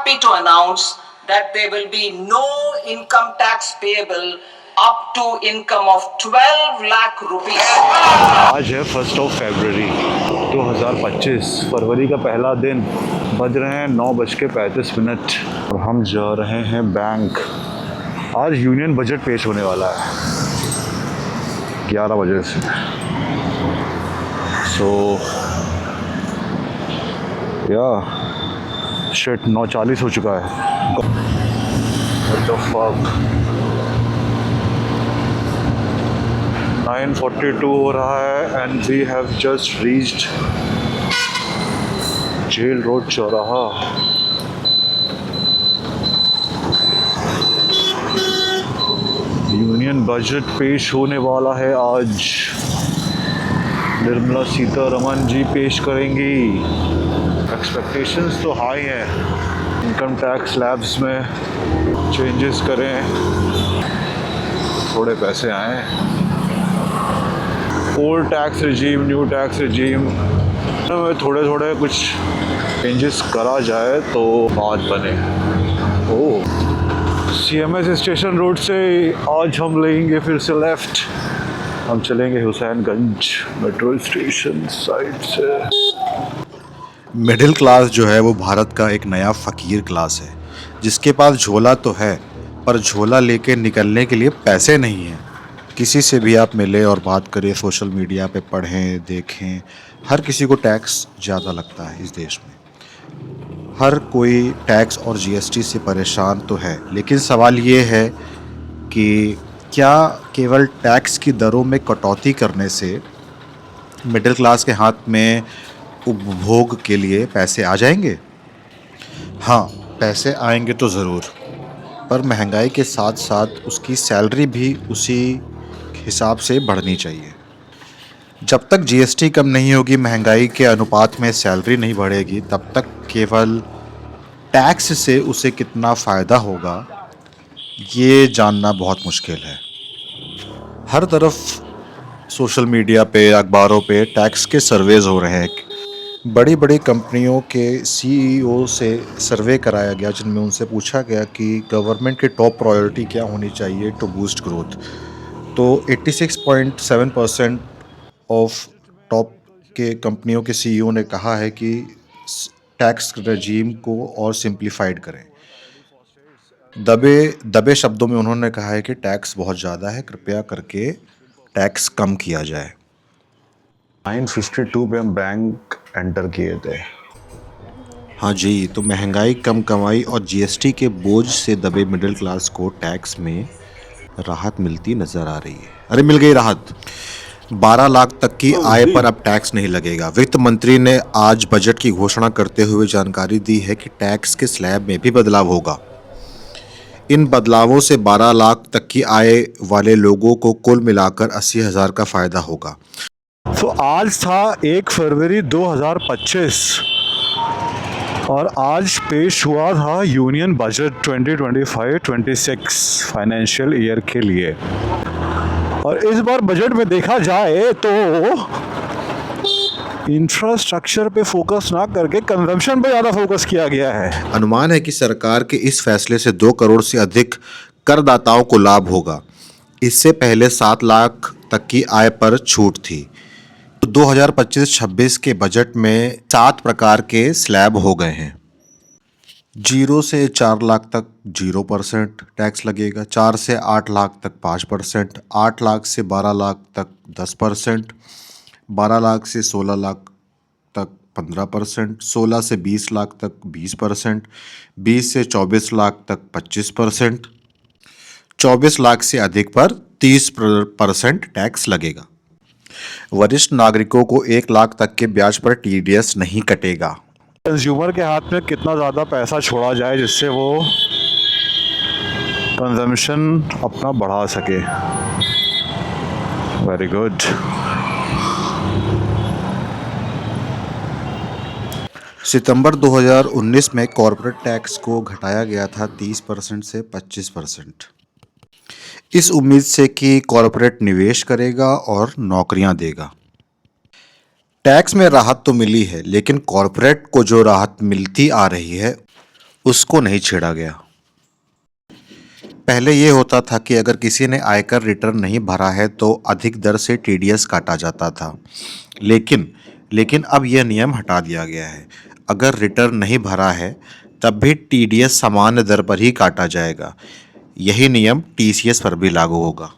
happy to announce that there will be no income tax payable up to income of 12 lakh rupees. आज है 1 फरवरी 2025। फरवरी का पहला दिन। बज रहे हैं 9:35 और हम जा रहे हैं बैंक। आज यूनियन बजट पेश होने वाला है 11 बजे से। सो या शिट 9:40 हो चुका है। What the fuck? 9:42 हो रहा है and we have just reached jail road चौराहा। यूनियन बजट पेश होने वाला है आज। निर्मला सीतारमण जी पेश करेंगी। एक्सपेक्टेशंस तो हाई हैं। इनकम टैक्स स्लैब्स में चेंजेस करें, थोड़े पैसे आए। Old tax regime, new tax regime में थोड़े थोड़े कुछ चेंजेस करा जाए तो बात बने। ओह, CMS स्टेशन रोड से आज हम लेंगे फिर से लेफ़्ट। हम चलेंगे हुसैनगंज मेट्रो स्टेशन साइड से। मिडिल क्लास जो है वो भारत का एक नया फ़कीर क्लास है, जिसके पास झोला तो है पर झोला लेके निकलने के लिए पैसे नहीं हैं। किसी से भी आप मिले और बात करें, सोशल मीडिया पे पढ़ें देखें, हर किसी को टैक्स ज़्यादा लगता है इस देश में। हर कोई टैक्स और GST से परेशान तो है, लेकिन सवाल ये है कि क्या केवल टैक्स की दरों में कटौती करने से मिडिल क्लास के हाथ में उपभोग के लिए पैसे आ जाएंगे? हाँ, पैसे आएंगे तो ज़रूर, पर महंगाई के साथ साथ उसकी सैलरी भी उसी हिसाब से बढ़नी चाहिए। जब तक GST कम नहीं होगी, महंगाई के अनुपात में सैलरी नहीं बढ़ेगी, तब तक केवल टैक्स से उसे कितना फ़ायदा होगा ये जानना बहुत मुश्किल है। हर तरफ सोशल मीडिया पे, अखबारों पे टैक्स के सर्वेज़ हो रहे हैं। बड़ी बड़ी कंपनियों के CEO से सर्वे कराया गया, जिनमें उनसे पूछा गया कि गवर्नमेंट की टॉप प्रायोरिटी क्या होनी चाहिए टू बूस्ट ग्रोथ। तो 86.7% ऑफ टॉप के कंपनियों के CEO ने कहा है कि टैक्स रजीम को और सिंप्लीफाइड करें। दबे शब्दों में उन्होंने कहा है कि टैक्स बहुत ज़्यादा है, कृपया करके टैक्स कम किया जाए। 9:52 पे हम बैंक एंटर किए थे। हाँ जी, तो महंगाई, कम कमाई और GST के बोझ से दबे मिडिल क्लास को टैक्स में राहत मिलती नज़र आ रही है। अरे मिल गई राहत। 12 लाख तक की आय पर अब टैक्स नहीं लगेगा। वित्त मंत्री ने आज बजट की घोषणा करते हुए जानकारी दी है कि टैक्स के स्लैब में भी बदलाव होगा। इन बदलावों से 12 लाख तक की आय वाले लोगों को कुल मिलाकर 80,000 का फ़ायदा होगा। तो आज था 1 फरवरी 2025 और आज पेश हुआ था यूनियन बजट 2025-26 फाइनेंशियल ईयर के लिए। और इस बार बजट में देखा जाए तो इंफ्रास्ट्रक्चर पे फोकस ना करके कंजम्पशन पे ज़्यादा फोकस किया गया है। अनुमान है कि सरकार के इस फैसले से 2 करोड़ से अधिक करदाताओं को लाभ होगा। इससे पहले 7 लाख तक की आय पर छूट थी। तो 2025-26 के बजट में 7 प्रकार के स्लैब हो गए हैं। 0 से 4 लाख तक 0% टैक्स लगेगा, 4 से 8 लाख तक 5%, 8 लाख से 12 लाख तक 10%, 12 लाख से 16 लाख तक 15%, 16 से 20 लाख तक 20%, 20 से 24 लाख तक 25%, 24 लाख से अधिक पर 30% टैक्स लगेगा। वरिष्ठ नागरिकों को 1 लाख तक के ब्याज पर TDS नहीं कटेगा। कंज्यूमर के हाथ में कितना ज़्यादा पैसा छोड़ा जाए जिससे वो कंजम्पशन अपना बढ़ा सके। Very good. सितंबर 2019 में कॉर्पोरेट टैक्स को घटाया गया था 30% से 25%। इस उम्मीद से कि कॉर्पोरेट निवेश करेगा और नौकरियां देगा। टैक्स में राहत तो मिली है, लेकिन कॉर्पोरेट को जो राहत मिलती आ रही है उसको नहीं छेड़ा गया। पहले ये होता था कि अगर किसी ने आयकर रिटर्न नहीं भरा है तो अधिक दर से टीडीएस काटा जाता था, लेकिन अब यह नियम हटा दिया गया है। अगर रिटर्न नहीं भरा है तब भी टीडीएस सामान्य दर पर ही काटा जाएगा। यही नियम टीसीएस पर भी लागू होगा।